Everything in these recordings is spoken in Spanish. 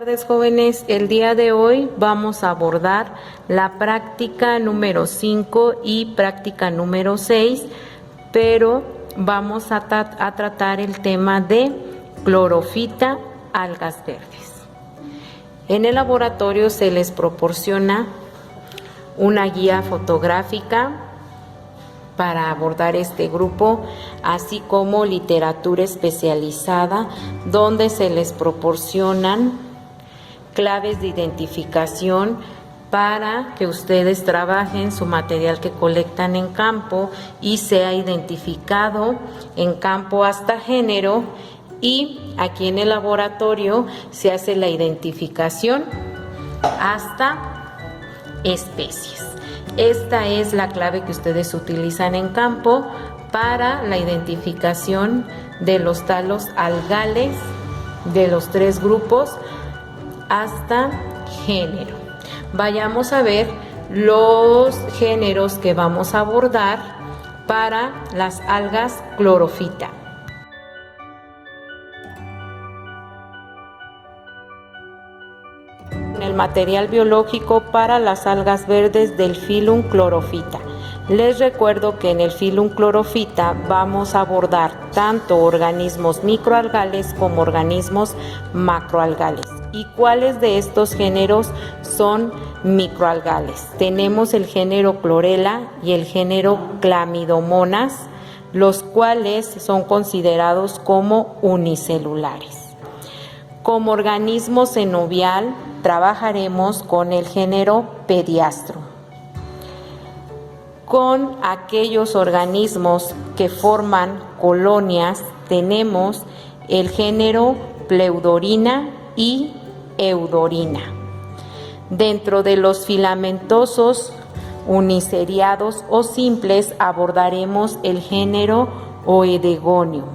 tardes, jóvenes. El día de hoy vamos a abordar la práctica número 5 y práctica número 6, pero vamos a tratar el tema de clorofita, algas verdes. En el laboratorio se les proporciona una guía fotográfica para abordar este grupo, así como literatura especializada donde se les proporcionan claves de identificación para que ustedes trabajen su material que colectan en campo y sea identificado en campo hasta género, y aquí en el laboratorio se hace la identificación hasta especies. Esta es la clave que ustedes utilizan en campo para la identificación de los talos algales de los 3 grupos hasta género. Vayamos a ver los géneros que vamos a abordar para las algas clorofita. El material biológico para las algas verdes del filum clorofita. Les recuerdo que en el filum clorofita vamos a abordar tanto organismos microalgales como organismos macroalgales. ¿Y cuáles de estos géneros son microalgales? Tenemos el género Chlorella y el género Chlamydomonas, los cuales son considerados como unicelulares. Como organismo cenobial trabajaremos con el género Pediastro. Con aquellos organismos que forman colonias tenemos el género Pleudorina y Eudorina. Dentro de los filamentosos uniseriados o simples abordaremos el género Oedegonio.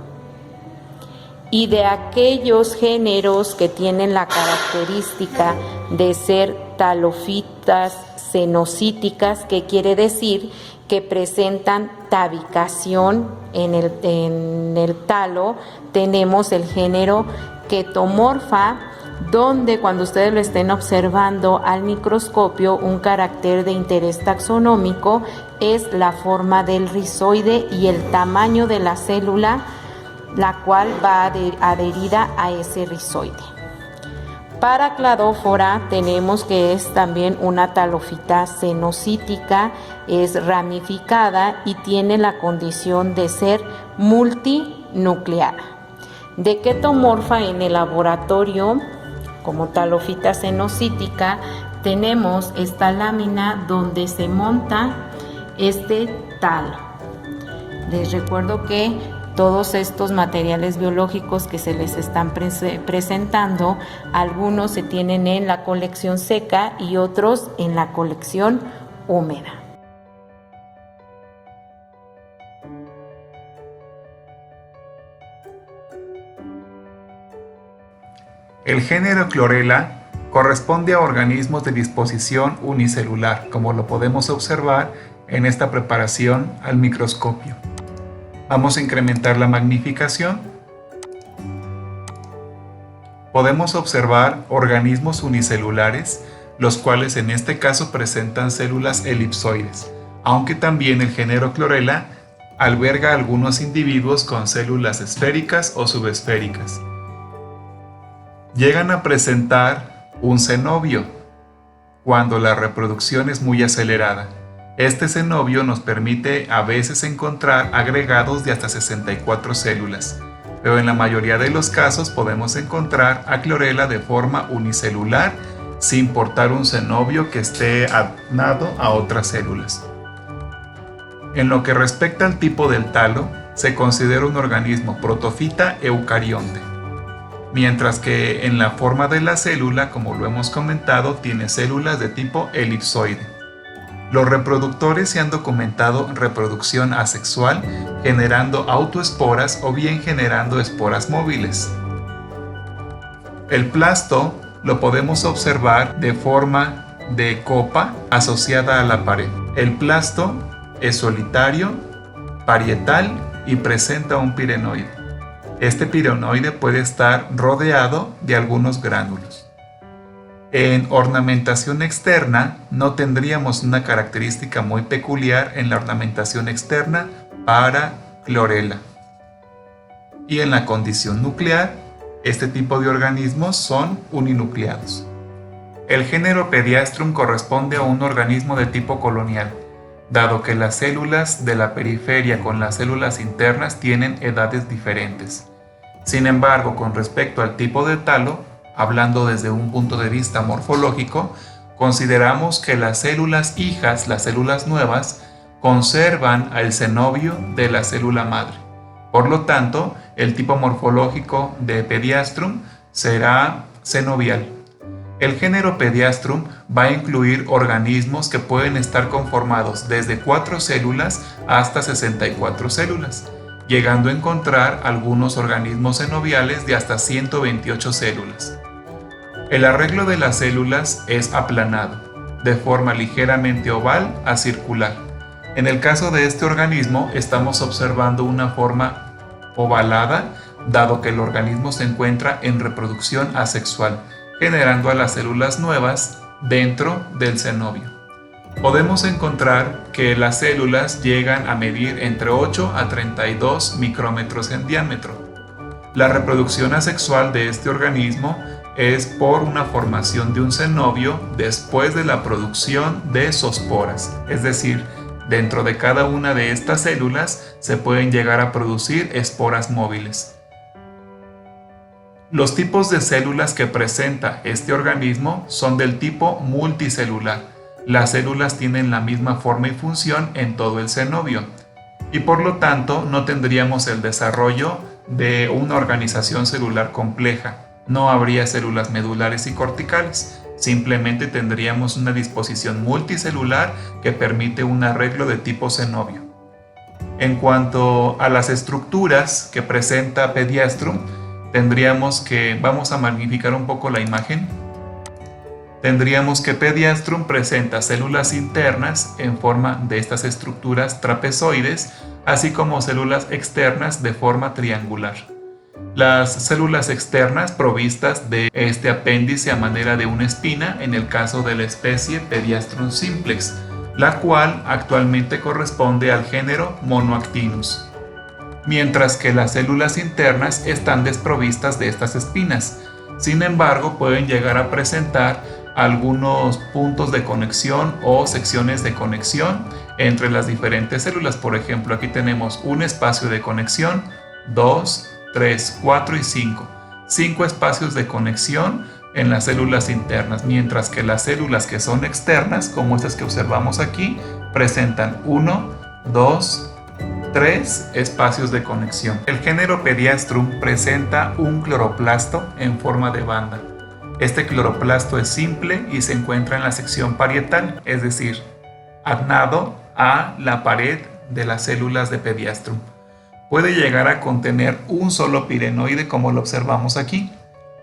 Y de aquellos géneros que tienen la característica de ser talofitas cenocíticas, que quiere decir que presentan tabicación en el talo, tenemos el género Ketomorpha, donde cuando ustedes lo estén observando al microscopio, un carácter de interés taxonómico es la forma del rizoide y el tamaño de la célula, la cual va adherida a ese rizoide. Para Cladófora tenemos que es también una talofita cenocítica, es ramificada y tiene la condición de ser multinucleada. De Ketomorpha en el laboratorio, como talofita cenocítica, tenemos esta lámina donde se monta este talo. Les recuerdo que todos estos materiales biológicos que se les están presentando, algunos se tienen en la colección seca y otros en la colección húmeda. El género Chlorella corresponde a organismos de disposición unicelular, como lo podemos observar en esta preparación al microscopio. Vamos a incrementar la magnificación. Podemos observar organismos unicelulares, los cuales en este caso presentan células elipsoides, aunque también el género Chlorella alberga algunos individuos con células esféricas o subesféricas. Llegan a presentar un cenobio cuando la reproducción es muy acelerada. Este cenobio nos permite a veces encontrar agregados de hasta 64 células, pero en la mayoría de los casos podemos encontrar a Chlorella de forma unicelular sin portar un cenobio que esté aunado a otras células. En lo que respecta al tipo del talo, se considera un organismo protofita eucarionte, mientras que en la forma de la célula, como lo hemos comentado, tiene células de tipo elipsoide. Los reproductores se han documentado reproducción asexual, generando autoesporas o bien generando esporas móviles. El plasto lo podemos observar de forma de copa asociada a la pared. El plasto es solitario, parietal y presenta un pirenoide. Este pirenoide puede estar rodeado de algunos gránulos. En ornamentación externa no tendríamos una característica muy peculiar en la ornamentación externa para clorela. Y en la condición nuclear, este tipo de organismos son uninucleados. El género Pediastrum corresponde a un organismo de tipo colonial, dado que las células de la periferia con las células internas tienen edades diferentes. Sin embargo, con respecto al tipo de talo, hablando desde un punto de vista morfológico, consideramos que las células hijas, las células nuevas, conservan el cenobio de la célula madre. Por lo tanto, el tipo morfológico de Pediastrum será cenobial. El género Pediastrum va a incluir organismos que pueden estar conformados desde 4 células hasta 64 células, llegando a encontrar algunos organismos cenobiales de hasta 128 células. El arreglo de las células es aplanado, de forma ligeramente oval a circular. En el caso de este organismo estamos observando una forma ovalada, dado que el organismo se encuentra en reproducción asexual, generando a las células nuevas dentro del cenobio. Podemos encontrar que las células llegan a medir entre 8 a 32 micrómetros en diámetro. La reproducción asexual de este organismo es por una formación de un cenobio después de la producción de zoosporas, es decir, dentro de cada una de estas células se pueden llegar a producir esporas móviles. Los tipos de células que presenta este organismo son del tipo multicelular. Las células tienen la misma forma y función en todo el cenobio y por lo tanto no tendríamos el desarrollo de una organización celular compleja. No habría células medulares y corticales, simplemente tendríamos una disposición multicelular que permite un arreglo de tipo cenobio. En cuanto a las estructuras que presenta Pediastrum, tendríamos que, vamos a magnificar un poco la imagen, tendríamos que Pediastrum presenta células internas en forma de estas estructuras trapezoides, así como células externas de forma triangular. Las células externas provistas de este apéndice a manera de una espina en el caso de la especie Pediastrum simplex, la cual actualmente corresponde al género Monoactinus, mientras que las células internas están desprovistas de estas espinas. Sin embargo, pueden llegar a presentar algunos puntos de conexión o secciones de conexión entre las diferentes células. Por ejemplo, aquí tenemos un espacio de conexión, 2, 3, 4 y 5. 5 espacios de conexión en las células internas, mientras que las células que son externas, como estas que observamos aquí, presentan 1, 2, 3 espacios de conexión. El género Pediastrum presenta un cloroplasto en forma de banda. Este cloroplasto es simple y se encuentra en la sección parietal, es decir, agnado a la pared de las células de Pediastrum. Puede llegar a contener un solo pirenoide como lo observamos aquí.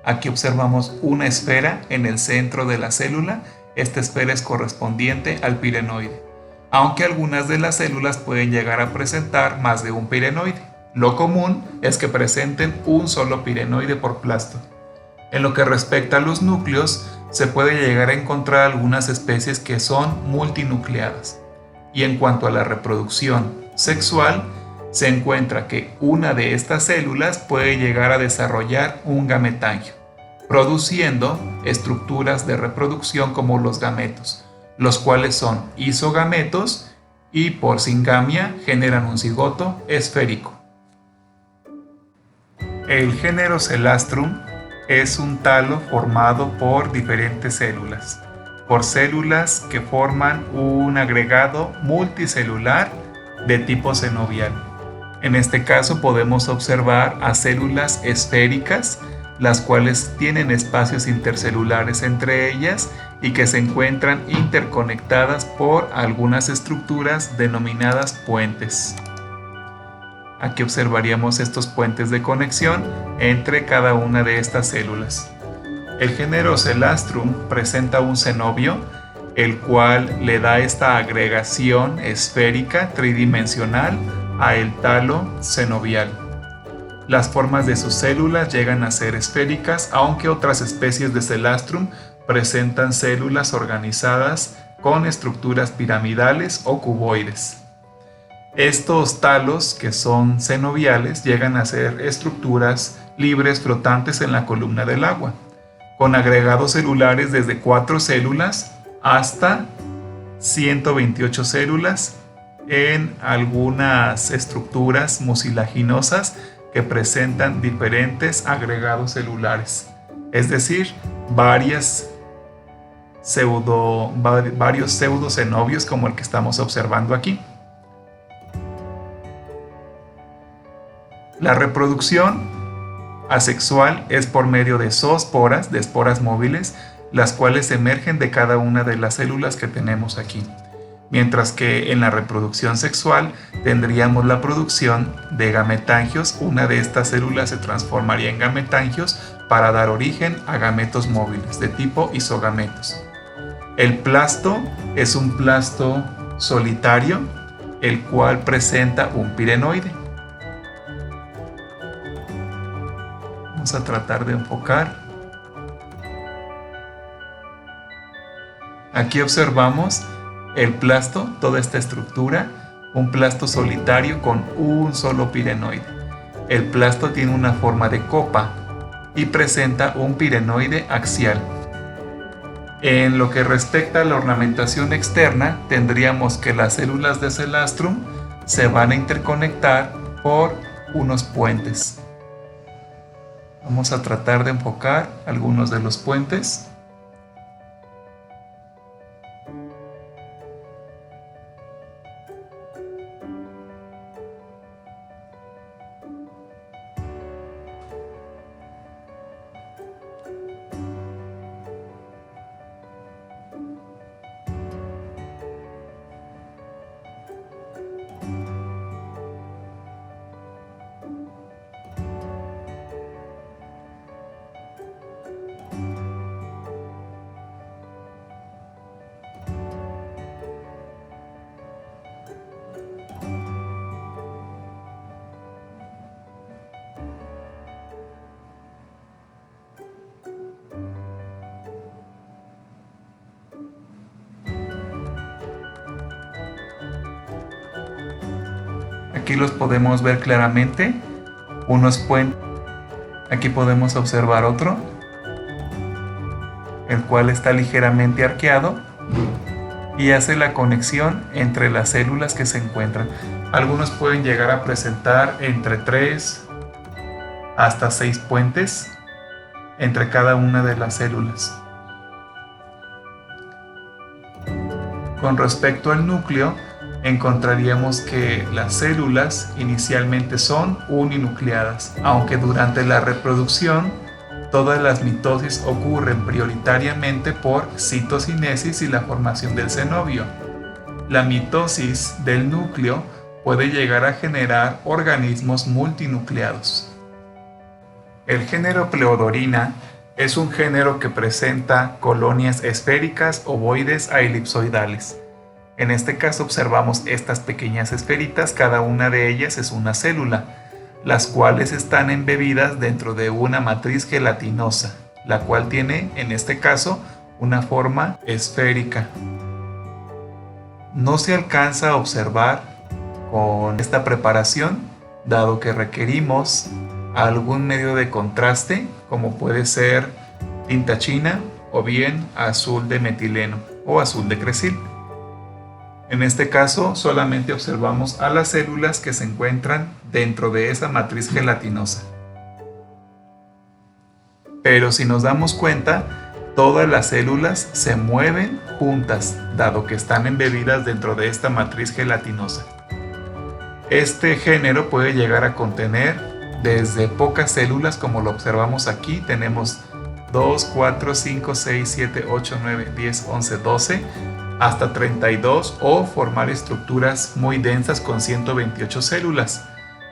Aquí observamos una esfera en el centro de la célula. Esta esfera es correspondiente al pirenoide, aunque algunas de las células pueden llegar a presentar más de un pirenoide. Lo común es que presenten un solo pirenoide por plasto. En lo que respecta a los núcleos, se puede llegar a encontrar algunas especies que son multinucleadas. Y en cuanto a la reproducción sexual, se encuentra que una de estas células puede llegar a desarrollar un gametangio, produciendo estructuras de reproducción como los gametos, los cuales son isogametos y por singamia generan un cigoto esférico. El género Celastrum es un talo formado por diferentes células, por células que forman un agregado multicelular de tipo cenobial. En este caso podemos observar a células esféricas, las cuales tienen espacios intercelulares entre ellas y que se encuentran interconectadas por algunas estructuras denominadas puentes. Aquí observaríamos estos puentes de conexión entre cada una de estas células. El género Celastrum presenta un cenobio, el cual le da esta agregación esférica tridimensional a el talo cenobial. Las formas de sus células llegan a ser esféricas, aunque otras especies de Celastrum presentan células organizadas con estructuras piramidales o cuboides. Estos talos, que son cenobiales, llegan a ser estructuras libres flotantes en la columna del agua, con agregados celulares desde 4 células hasta 128 células en algunas estructuras mucilaginosas que presentan diferentes agregados celulares, es decir, varios pseudocenobios como el que estamos observando aquí. La reproducción asexual es por medio de zoosporas, de esporas móviles, las cuales emergen de cada una de las células que tenemos aquí. Mientras que en la reproducción sexual tendríamos la producción de gametangios. Una de estas células se transformaría en gametangios para dar origen a gametos móviles de tipo isogametos. El plasto es un plasto solitario, el cual presenta un pirenoide. Vamos a tratar de enfocar. Aquí observamos el plasto, toda esta estructura, un plasto solitario con un solo pirenoide. El plasto tiene una forma de copa y presenta un pirenoide axial. En lo que respecta a la ornamentación externa, tendríamos que las células de celastrum se van a interconectar por unos puentes. Vamos a tratar de enfocar algunos de los puentes. Aquí los podemos ver claramente, unos puentes. Aquí podemos observar otro, el cual está ligeramente arqueado y hace la conexión entre las células que se encuentran. Algunos pueden llegar a presentar entre 3 hasta 6 puentes entre cada una de las células. Con respecto al núcleo, encontraríamos que las células inicialmente son uninucleadas, aunque durante la reproducción todas las mitosis ocurren prioritariamente por citocinesis y la formación del cenobio. La mitosis del núcleo puede llegar a generar organismos multinucleados. El género Pleodorina es un género que presenta colonias esféricas, ovoides a elipsoidales. En este caso observamos estas pequeñas esferitas, cada una de ellas es una célula, las cuales están embebidas dentro de una matriz gelatinosa, la cual tiene, en este caso, una forma esférica. No se alcanza a observar con esta preparación, dado que requerimos algún medio de contraste, como puede ser tinta china o bien azul de metileno o azul de cresil. En este caso solamente observamos a las células que se encuentran dentro de esa matriz gelatinosa. Pero si nos damos cuenta, todas las células se mueven juntas, dado que están embebidas dentro de esta matriz gelatinosa. Este género puede llegar a contener desde pocas células, como lo observamos aquí, tenemos 2, 4, 5, 6, 7, 8, 9, 10, 11, 12, hasta 32 o formar estructuras muy densas con 128 células.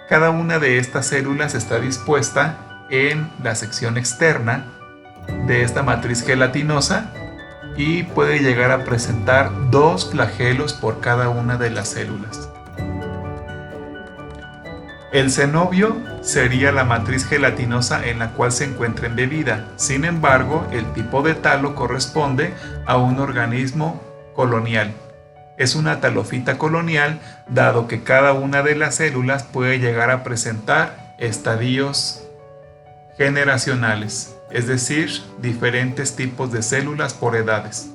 Cada una de estas células está dispuesta en la sección externa de esta matriz gelatinosa y puede llegar a presentar 2 flagelos por cada una de las células. El cenobio sería la matriz gelatinosa en la cual se encuentra embebida. Sin embargo, el tipo de talo corresponde a un organismo colonial. Es una talofita colonial, dado que cada una de las células puede llegar a presentar estadios generacionales, es decir, diferentes tipos de células por edades.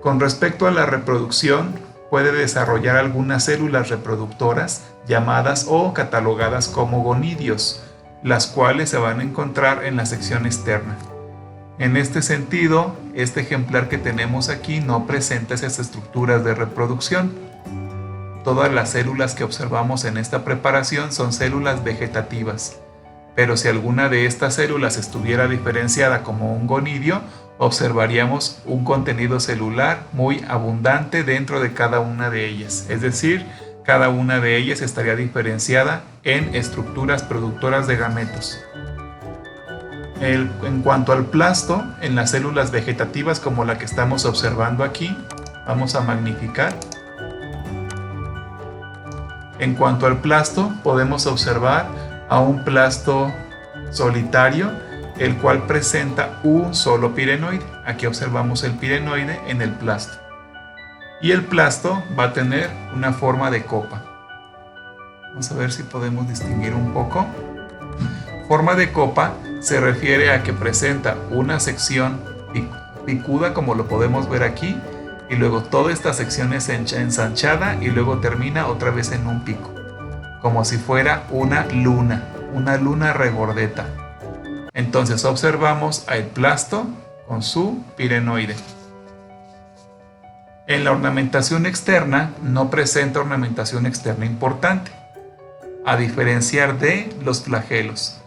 Con respecto a la reproducción, puede desarrollar algunas células reproductoras llamadas o catalogadas como gonidios, las cuales se van a encontrar en la sección externa. En este sentido, este ejemplar que tenemos aquí no presenta esas estructuras de reproducción. Todas las células que observamos en esta preparación son células vegetativas, pero si alguna de estas células estuviera diferenciada como un gonidio, observaríamos un contenido celular muy abundante dentro de cada una de ellas, es decir, cada una de ellas estaría diferenciada en estructuras productoras de gametos. En cuanto al plasto, en las células vegetativas como la que estamos observando aquí, vamos a magnificar. En cuanto al plasto, podemos observar a un plasto solitario, el cual presenta un solo pirenoide. Aquí observamos el pirenoide en el plasto. Y el plasto va a tener una forma de copa. Vamos a ver si podemos distinguir un poco. Forma de copa se refiere a que presenta una sección picuda, como lo podemos ver aquí, y luego toda esta sección es ensanchada y luego termina otra vez en un pico, como si fuera una luna regordeta. Entonces observamos al plasto con su pirenoide. En la ornamentación externa no presenta ornamentación externa importante, a diferenciar de los flagelos.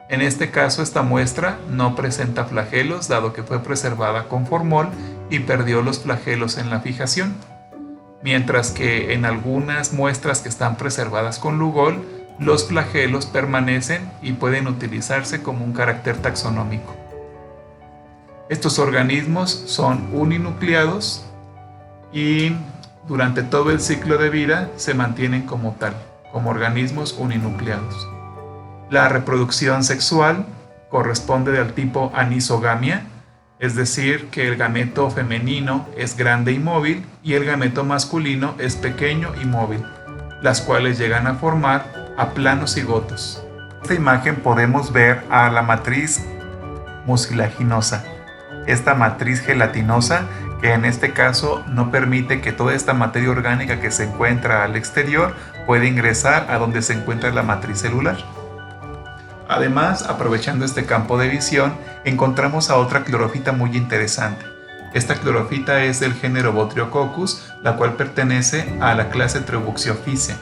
En este caso, esta muestra no presenta flagelos, dado que fue preservada con formol y perdió los flagelos en la fijación, mientras que en algunas muestras que están preservadas con Lugol, los flagelos permanecen y pueden utilizarse como un carácter taxonómico. Estos organismos son uninucleados y durante todo el ciclo de vida se mantienen como tal, como organismos uninucleados. La reproducción sexual corresponde al tipo anisogamia, es decir, que el gameto femenino es grande y móvil y el gameto masculino es pequeño y móvil, las cuales llegan a formar aplanos cigotos. En esta imagen podemos ver a la matriz mucilaginosa, esta matriz gelatinosa que en este caso no permite que toda esta materia orgánica que se encuentra al exterior pueda ingresar a donde se encuentra la matriz celular. Además, aprovechando este campo de visión, encontramos a otra clorofita muy interesante. Esta clorofita es del género Botryococcus, la cual pertenece a la clase Treubuxiophyceae.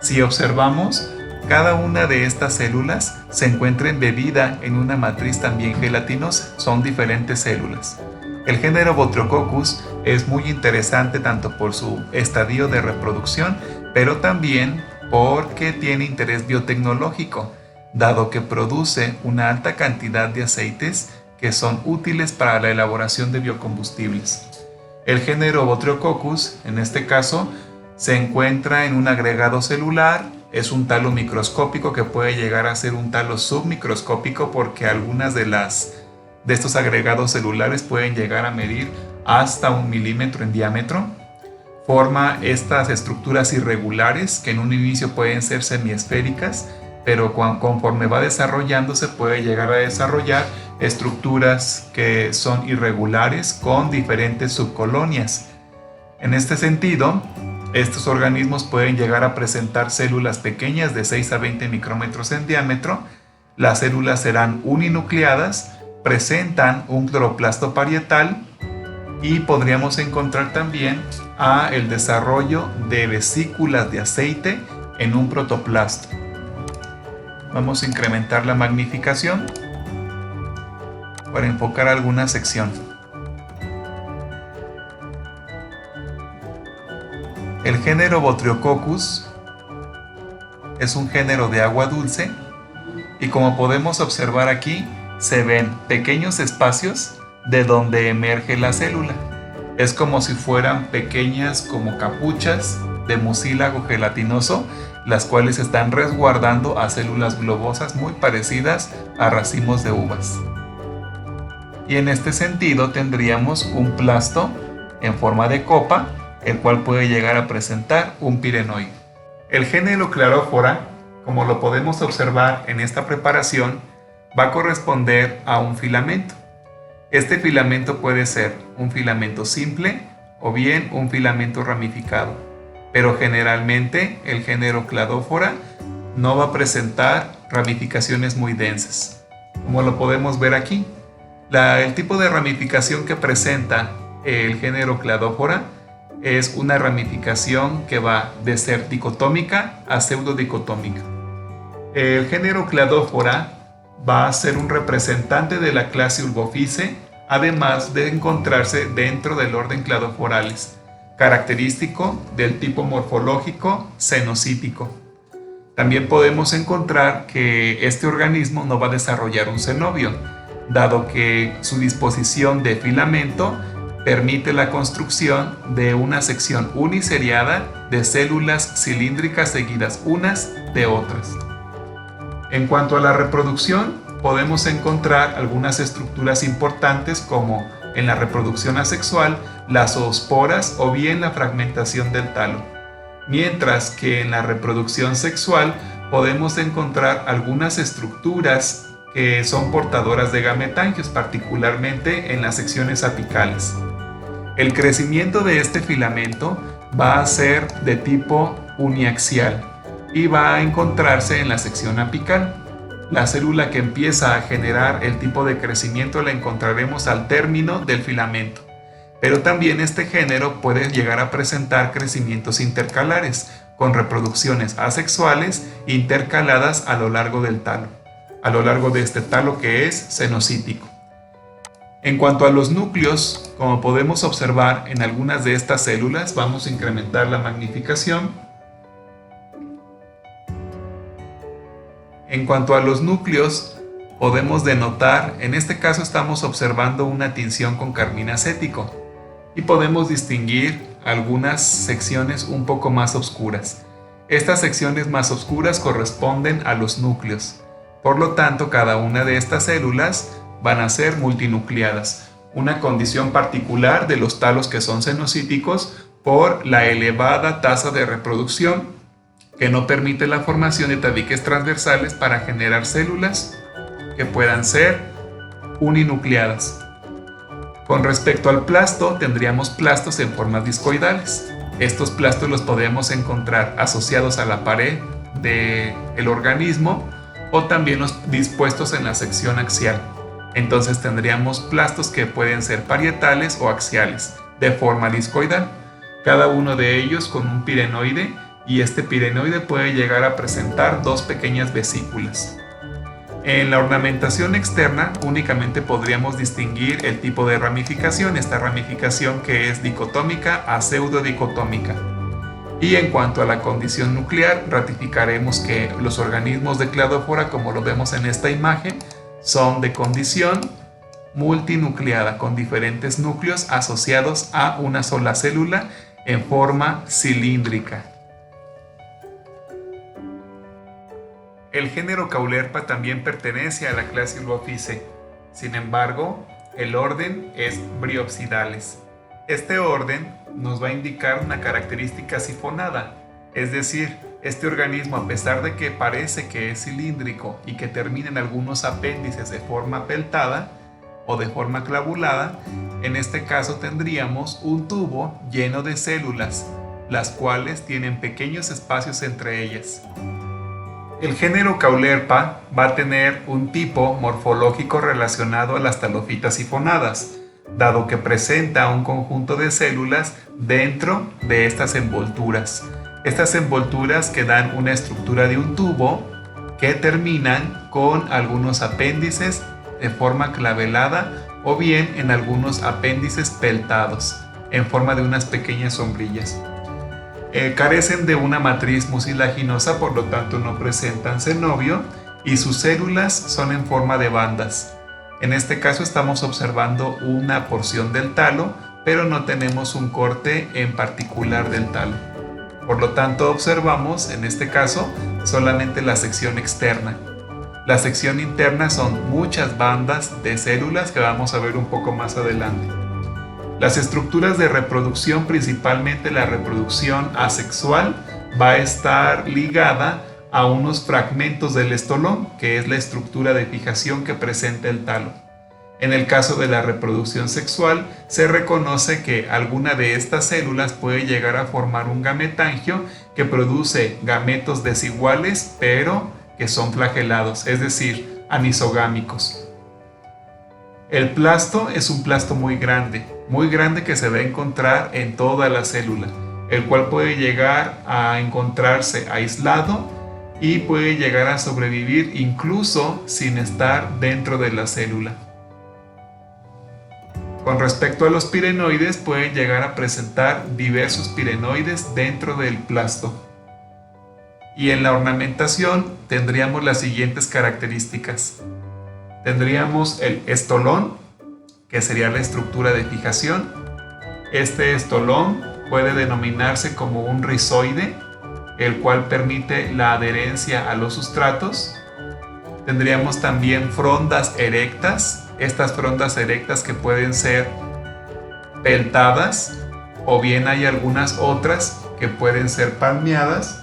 Si observamos, cada una de estas células se encuentra embebida en una matriz también gelatinosa, son diferentes células. El género Botryococcus es muy interesante tanto por su estadio de reproducción, pero también porque tiene interés biotecnológico, dado que produce una alta cantidad de aceites que son útiles para la elaboración de biocombustibles. El género Botryococcus, en este caso, se encuentra en un agregado celular, es un talo microscópico que puede llegar a ser un talo submicroscópico porque algunas de estos agregados celulares pueden llegar a medir hasta 1 milímetro en diámetro. Forma estas estructuras irregulares que en un inicio pueden ser semiesféricas, pero conforme va desarrollándose puede llegar a desarrollar estructuras que son irregulares con diferentes subcolonias. En este sentido, estos organismos pueden llegar a presentar células pequeñas de 6 a 20 micrómetros en diámetro. Las células serán uninucleadas, presentan un cloroplasto parietal y podríamos encontrar también el desarrollo de vesículas de aceite en un protoplasto. Vamos a incrementar la magnificación para enfocar alguna sección. El género Botryococcus es un género de agua dulce y como podemos observar aquí, se ven pequeños espacios de donde emerge la célula. Es como si fueran pequeñas como capuchas de mucílago gelatinoso, las cuales están resguardando a células globosas muy parecidas a racimos de uvas. Y en este sentido tendríamos un plasto en forma de copa, el cual puede llegar a presentar un pirenoide. El género Cladophora, como lo podemos observar en esta preparación, va a corresponder a un filamento. Este filamento puede ser un filamento simple o bien un filamento ramificado, pero generalmente el género Cladophora no va a presentar ramificaciones muy densas, como lo podemos ver aquí. El tipo de ramificación que presenta el género Cladophora es una ramificación que va de ser dicotómica a pseudodicotómica. El género Cladophora va a ser un representante de la clase Ulvophyce, además de encontrarse dentro del orden Cladophorales, característico del tipo morfológico cenocítico. También podemos encontrar que este organismo no va a desarrollar un cenobio, dado que su disposición de filamento permite la construcción de una sección uniseriada de células cilíndricas seguidas unas de otras. En cuanto a la reproducción, podemos encontrar algunas estructuras importantes como en la reproducción asexual, las zoosporas o bien la fragmentación del talo, mientras que en la reproducción sexual podemos encontrar algunas estructuras que son portadoras de gametangios, particularmente en las secciones apicales. El crecimiento de este filamento va a ser de tipo uniaxial y va a encontrarse en la sección apical. La célula que empieza a generar el tipo de crecimiento la encontraremos al término del filamento, pero también este género puede llegar a presentar crecimientos intercalares, con reproducciones asexuales intercaladas a lo largo del talo, a lo largo de este talo que es cenocítico. En cuanto a los núcleos, como podemos observar en algunas de estas células, vamos a incrementar la magnificación. En cuanto a los núcleos, podemos denotar, en este caso estamos observando una tinción con carmín acético y podemos distinguir algunas secciones un poco más oscuras. Estas secciones más oscuras corresponden a los núcleos. Por lo tanto, cada una de estas células van a ser multinucleadas, una condición particular de los talos que son cenocíticos por la elevada tasa de reproducción que no permite la formación de tabiques transversales para generar células que puedan ser uninucleadas. Con respecto al plasto, tendríamos plastos en formas discoidales. Estos plastos los podemos encontrar asociados a la pared del organismo o también los dispuestos en la sección axial. Entonces tendríamos plastos que pueden ser parietales o axiales, de forma discoidal, cada uno de ellos con un pirenoide, y este pirenoide puede llegar a presentar dos pequeñas vesículas. En la ornamentación externa únicamente podríamos distinguir el tipo de ramificación, esta ramificación que es dicotómica a pseudodicotómica. Y en cuanto a la condición nuclear, ratificaremos que los organismos de Cladophora, como lo vemos en esta imagen, son de condición multinucleada, con diferentes núcleos asociados a una sola célula en forma cilíndrica. El género Caulerpa también pertenece a la clase Ulvophyce. Sin embargo, el orden es Bryopsidales. Este orden nos va a indicar una característica sifonada, es decir, este organismo, a pesar de que parece que es cilíndrico y que termina en algunos apéndices de forma peltada o de forma clavulada, en este caso tendríamos un tubo lleno de células, las cuales tienen pequeños espacios entre ellas. El género Caulerpa va a tener un tipo morfológico relacionado a las talofitas sifonadas, dado que presenta un conjunto de células dentro de estas envolturas. Estas envolturas que dan una estructura de un tubo que terminan con algunos apéndices de forma clavelada o bien en algunos apéndices peltados en forma de unas pequeñas sombrillas. Carecen de una matriz mucilaginosa, por lo tanto no presentan cenobio y sus células son en forma de bandas. En este caso estamos observando una porción del talo, pero no tenemos un corte en particular del talo. Por lo tanto, observamos en este caso solamente la sección externa. La sección interna son muchas bandas de células que vamos a ver un poco más adelante. Las estructuras de reproducción, principalmente la reproducción asexual, va a estar ligada a unos fragmentos del estolón, que es la estructura de fijación que presenta el talo. En el caso de la reproducción sexual, se reconoce que alguna de estas células puede llegar a formar un gametangio que produce gametos desiguales, pero que son flagelados, es decir, anisogámicos. El plasto es un plasto muy grande que se va a encontrar en toda la célula, el cual puede llegar a encontrarse aislado y puede llegar a sobrevivir incluso sin estar dentro de la célula. Con respecto a los pirenoides, pueden llegar a presentar diversos pirenoides dentro del plasto. Y en la ornamentación tendríamos las siguientes características. Tendríamos el estolón, que sería la estructura de fijación. Este estolón puede denominarse como un rizoide, el cual permite la adherencia a los sustratos. Tendríamos también frondas erectas, estas frondas erectas que pueden ser peltadas, o bien hay algunas otras que pueden ser palmeadas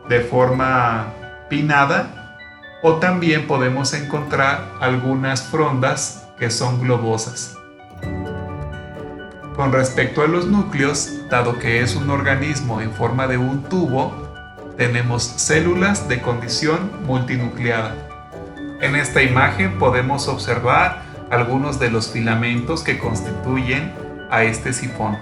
de forma pinnada, o también podemos encontrar algunas frondas que son globosas. Con respecto a los núcleos, dado que es un organismo en forma de un tubo, tenemos células de condición multinucleada. En esta imagen podemos observar algunos de los filamentos que constituyen a este sifón.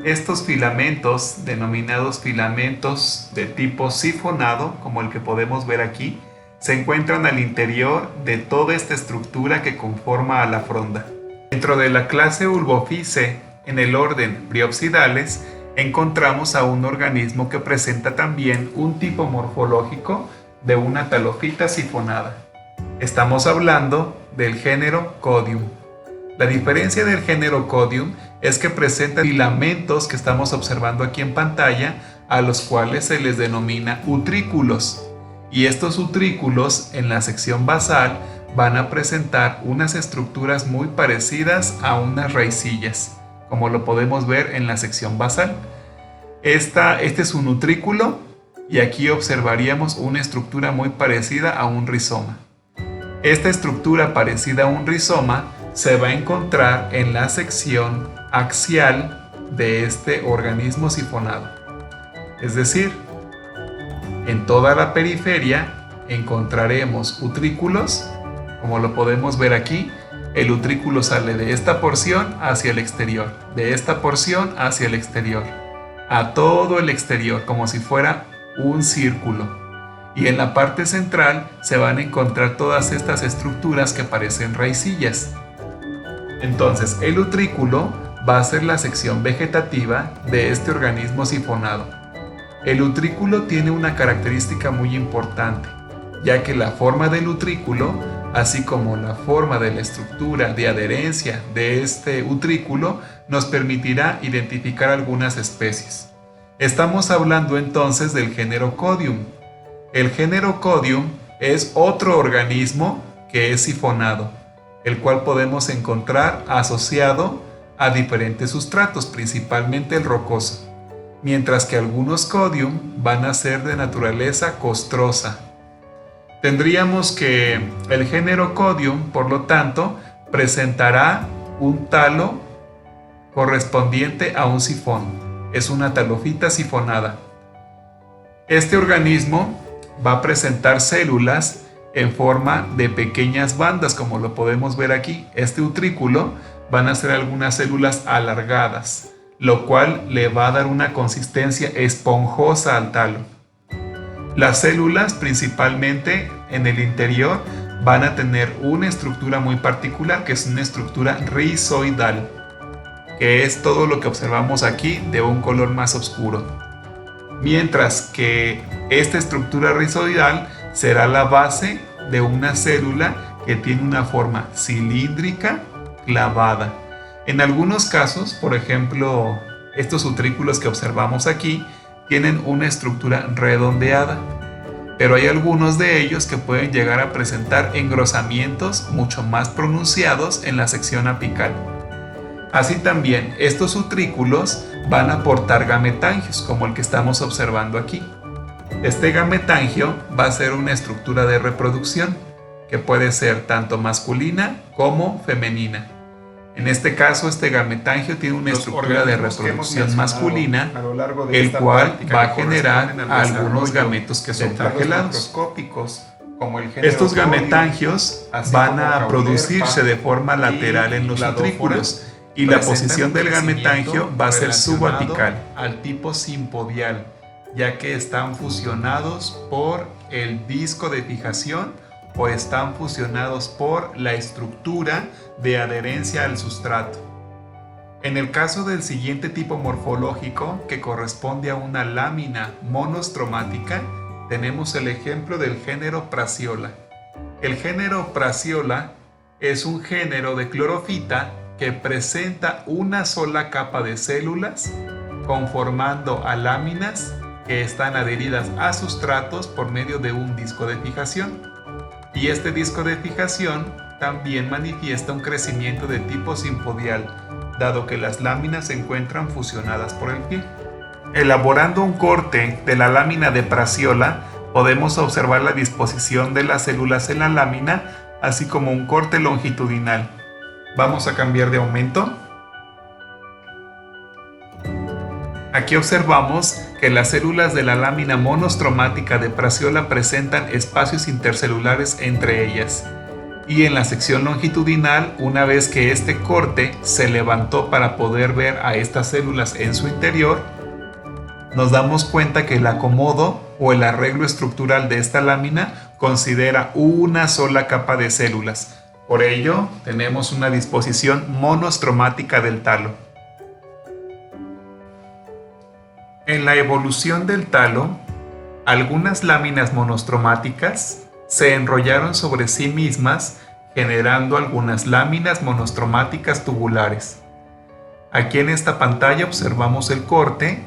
Estos filamentos, denominados filamentos de tipo sifonado, como el que podemos ver aquí, se encuentran al interior de toda esta estructura que conforma a la fronda. Dentro de la clase Ulvophyce, en el orden Bryopsidales, encontramos a un organismo que presenta también un tipo morfológico de una talofita sifonada. Estamos hablando del género Codium. La diferencia del género Codium es que presenta filamentos que estamos observando aquí en pantalla, a los cuales se les denomina utrículos. Y estos utrículos en la sección basal van a presentar unas estructuras muy parecidas a unas raicillas, como lo podemos ver en la sección basal. Este es un utrículo y aquí observaríamos una estructura muy parecida a un rizoma. Esta estructura parecida a un rizoma se va a encontrar en la sección axial de este organismo sifonado. Es decir, en toda la periferia encontraremos utrículos, como lo podemos ver aquí. El utrículo sale de esta porción hacia el exterior, de esta porción hacia el exterior, a todo el exterior, como si fuera un círculo. Y en la parte central se van a encontrar todas estas estructuras que parecen raicillas. Entonces, el utrículo va a ser la sección vegetativa de este organismo sifonado. El utrículo tiene una característica muy importante, ya que la forma del utrículo, así como la forma de la estructura de adherencia de este utrículo, nos permitirá identificar algunas especies. Estamos hablando entonces del género Codium. El género Codium es otro organismo que es sifonado, el cual podemos encontrar asociado a diferentes sustratos, principalmente el rocoso, mientras que algunos Codium van a ser de naturaleza costrosa. Tendríamos que el género Codium, por lo tanto, presentará un talo correspondiente a un sifón. Es una talofita sifonada. Este organismo va a presentar células en forma de pequeñas bandas, como lo podemos ver aquí. Este utrículo van a ser algunas células alargadas, lo cual le va a dar una consistencia esponjosa al talo. Las células, principalmente en el interior, van a tener una estructura muy particular, que es una estructura rizoidal, que es todo lo que observamos aquí de un color más oscuro. Mientras que esta estructura rizoidal será la base de una célula que tiene una forma cilíndrica clavada. En algunos casos, por ejemplo, estos utrículos que observamos aquí, tienen una estructura redondeada, pero hay algunos de ellos que pueden llegar a presentar engrosamientos mucho más pronunciados en la sección apical. Así también, estos utrículos van a portar gametangios, como el que estamos observando aquí. Este gametangio va a ser una estructura de reproducción, que puede ser tanto masculina como femenina. En este caso, este gametangio tiene una estructura de reproducción masculina, el cual va a generar algunos gametos que son flagelados. Estos gametangios van a producirse de forma lateral en los utrículos y la posición del gametangio va a ser subapical al tipo simpodial, ya que están fusionados por el disco de fijación o están fusionados por la estructura de adherencia al sustrato. En el caso del siguiente tipo morfológico, que corresponde a una lámina monostromática, tenemos el ejemplo del género Prassiola. El género Prassiola es un género de clorofita que presenta una sola capa de células conformando a láminas que están adheridas a sustratos por medio de un disco de fijación. Y este disco de fijación también manifiesta un crecimiento de tipo simpodial, dado que las láminas se encuentran fusionadas por el pie. Elaborando un corte de la lámina de Prassiola, podemos observar la disposición de las células en la lámina, así como un corte longitudinal. Vamos a cambiar de aumento. Aquí observamos que las células de la lámina monostromática de Prassiola presentan espacios intercelulares entre ellas. Y en la sección longitudinal, una vez que este corte se levantó para poder ver a estas células en su interior, nos damos cuenta que el acomodo o el arreglo estructural de esta lámina considera una sola capa de células. Por ello, tenemos una disposición monostromática del talo. En la evolución del talo, algunas láminas monostromáticas se enrollaron sobre sí mismas, generando algunas láminas monostromáticas tubulares. Aquí en esta pantalla observamos el corte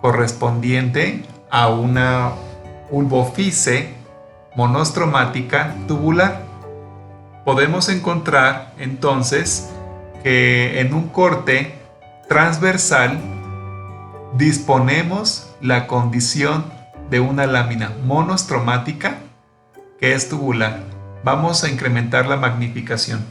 correspondiente a una ulvofise monostromática tubular. Podemos encontrar entonces que en un corte transversal disponemos la condición de una lámina monostromática que es tubular. Vamos a incrementar la magnificación.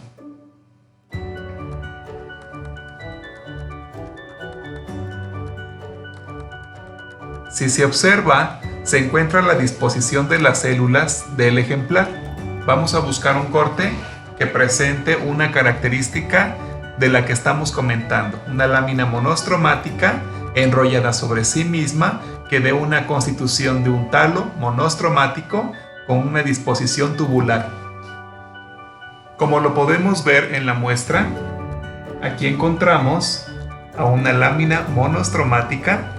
Si se observa, se encuentra la disposición de las células del ejemplar. Vamos a buscar un corte que presente una característica de la que estamos comentando, una lámina monostromática enrollada sobre sí misma que dé una constitución de un talo monostromático con una disposición tubular. Como lo podemos ver en la muestra, aquí encontramos a una lámina monostromática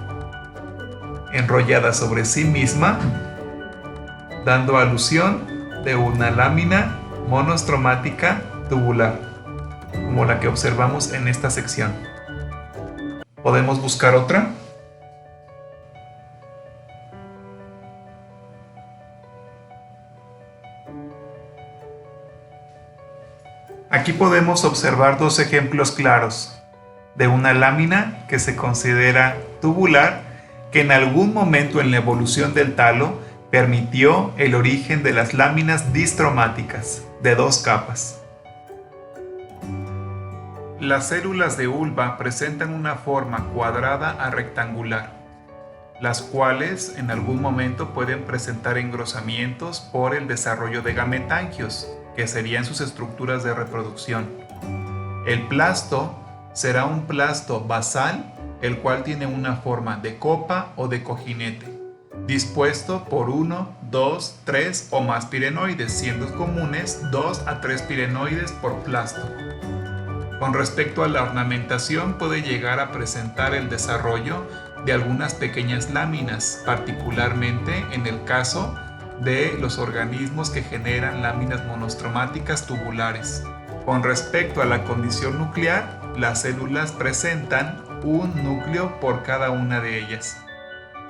enrollada sobre sí misma, dando alusión de una lámina monostromática tubular, como la que observamos en esta sección. ¿Podemos buscar otra? Aquí podemos observar dos ejemplos claros de una lámina que se considera tubular, que en algún momento en la evolución del talo permitió el origen de las láminas distromáticas de dos capas. Las células de ulva presentan una forma cuadrada a rectangular, las cuales en algún momento pueden presentar engrosamientos por el desarrollo de gametangios, que serían sus estructuras de reproducción. El plasto será un plasto basal, el cual tiene una forma de copa o de cojinete, dispuesto por 1, 2, 3 o más pirenoides, siendo comunes 2 a 3 pirenoides por plasto. Con respecto a la ornamentación, puede llegar a presentar el desarrollo de algunas pequeñas láminas, particularmente en el caso de los organismos que generan láminas monostromáticas tubulares. Con respecto a la condición nuclear, las células presentan un núcleo por cada una de ellas.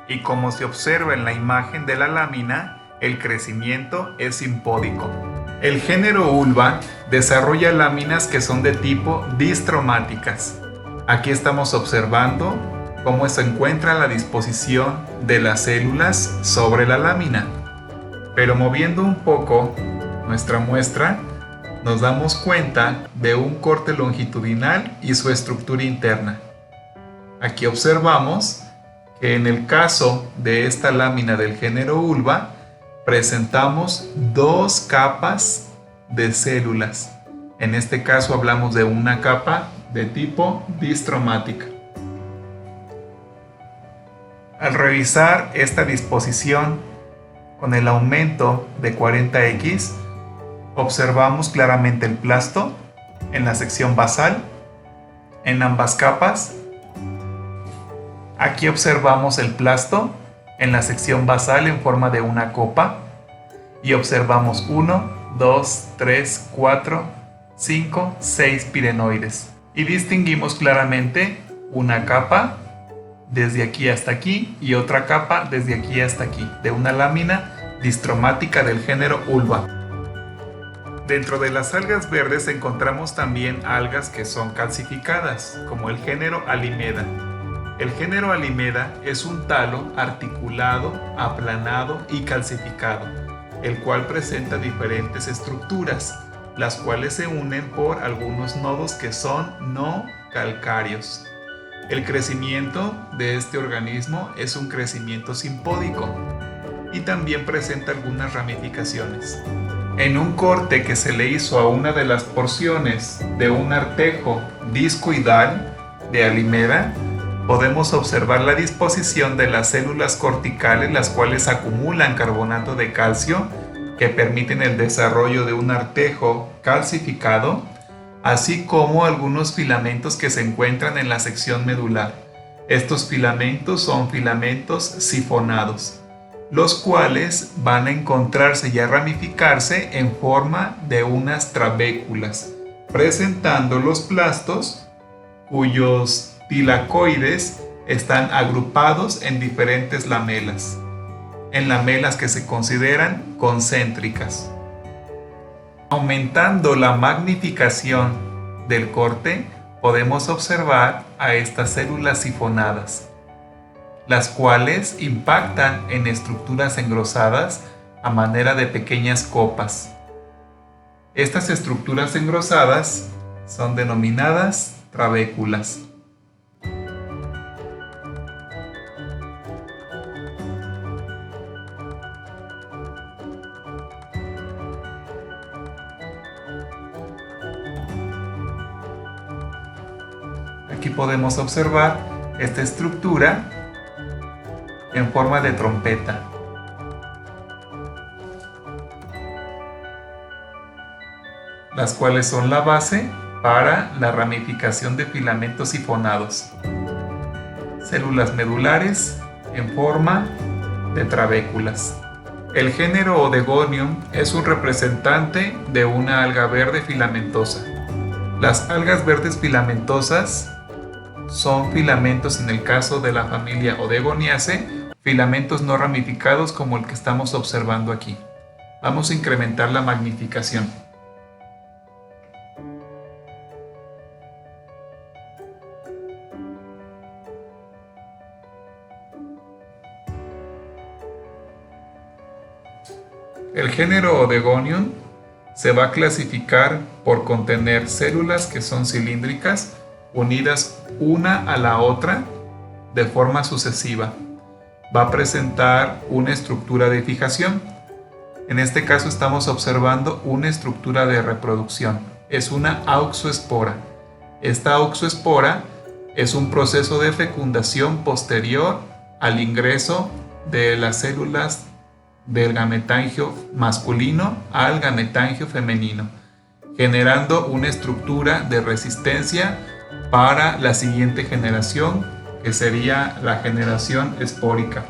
y como se observa en la imagen de la lámina, el crecimiento es simpódico. El género Ulva desarrolla láminas que son de tipo distromáticas. Aquí estamos observando cómo se encuentra la disposición de las células sobre la lámina. Pero moviendo un poco nuestra muestra, nos damos cuenta de un corte longitudinal y su estructura interna. Aquí observamos que en el caso de esta lámina del género Ulva, presentamos dos capas de células. En este caso hablamos de una capa de tipo distromática. Al revisar esta disposición con el aumento de 40x, observamos claramente el plasto en la sección basal, en ambas capas. Aquí observamos el plasto en la sección basal en forma de una copa y observamos 1, 2, 3, 4, 5, 6 pirenoides. Y distinguimos claramente una capa desde aquí hasta aquí y otra capa desde aquí hasta aquí, de una lámina distromática del género Ulva. Dentro de las algas verdes encontramos también algas que son calcificadas, como el género Alimeda. El género Alimeda es un talo articulado, aplanado y calcificado, el cual presenta diferentes estructuras, las cuales se unen por algunos nodos que son no calcáreos. El crecimiento de este organismo es un crecimiento simpódico y también presenta algunas ramificaciones. En un corte que se le hizo a una de las porciones de un artejo discoidal de Alimeda, podemos observar la disposición de las células corticales, las cuales acumulan carbonato de calcio que permiten el desarrollo de un artejo calcificado, así como algunos filamentos que se encuentran en la sección medular. Estos filamentos son filamentos sifonados, los cuales van a encontrarse y a ramificarse en forma de unas trabéculas, presentando los plastos cuyos tilacoides están agrupados en diferentes lamelas, en lamelas que se consideran concéntricas. Aumentando la magnificación del corte, podemos observar a estas células sifonadas, las cuales impactan en estructuras engrosadas a manera de pequeñas copas. Estas estructuras engrosadas son denominadas trabéculas. Aquí podemos observar esta estructura en forma de trompeta. Las cuales son la base para la ramificación de filamentos sifonados. Células medulares en forma de trabéculas. El género Odegonium es un representante de una alga verde filamentosa. Las algas verdes filamentosas son filamentos, en el caso de la familia Odegoniaceae, filamentos no ramificados como el que estamos observando aquí. Vamos a incrementar la magnificación. El género Odegonium se va a clasificar por contener células que son cilíndricas, unidas una a la otra de forma sucesiva. Va a presentar una estructura de fijación. En este caso estamos observando una estructura de reproducción. Es una auxoespora. Esta auxoespora es un proceso de fecundación posterior al ingreso de las células del gametangio masculino al gametangio femenino, generando una estructura de resistencia para la siguiente generación, que sería la generación espórica.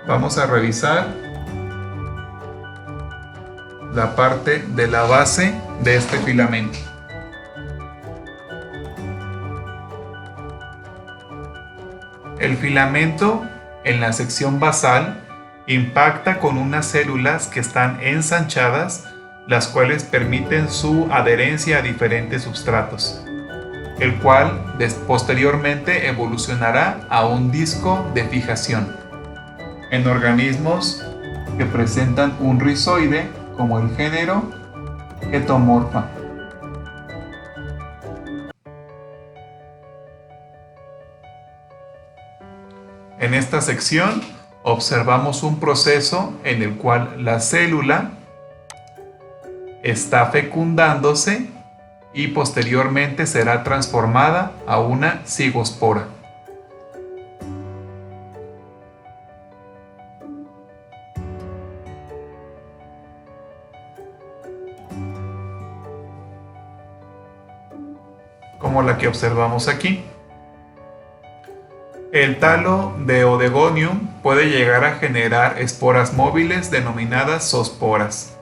Vamos a revisar la parte de la base de este filamento. El filamento en la sección basal impacta con unas células que están ensanchadas, las cuales permiten su adherencia a diferentes substratos, el cual posteriormente evolucionará a un disco de fijación. En organismos que presentan un rizoide, como el género Hetomorpha. En esta sección observamos un proceso en el cual la célula está fecundándose y posteriormente será transformada a una cigospora. Como la que observamos aquí. El talo de Odegonium puede llegar a generar esporas móviles denominadas zoosporas,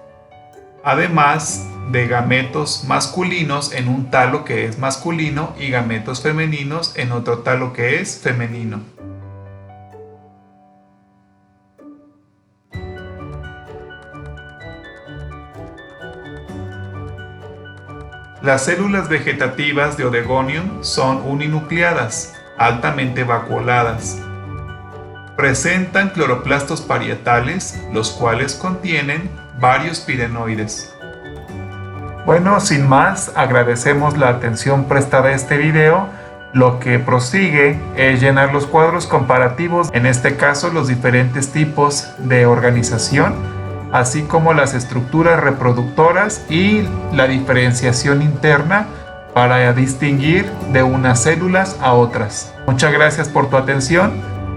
además de gametos masculinos en un talo que es masculino y gametos femeninos en otro talo que es femenino. Las células vegetativas de Odegonium son uninucleadas, altamente vacuoladas. Presentan cloroplastos parietales, los cuales contienen varios pirenoides. Bueno, sin más, agradecemos la atención prestada a este video. Lo que prosigue es llenar los cuadros comparativos, en este caso los diferentes tipos de organización, así como las estructuras reproductoras y la diferenciación interna para distinguir de unas células a otras. Muchas gracias por tu atención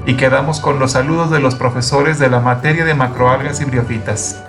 y quedamos con los saludos de los profesores de la materia de macroalgas y briofitas.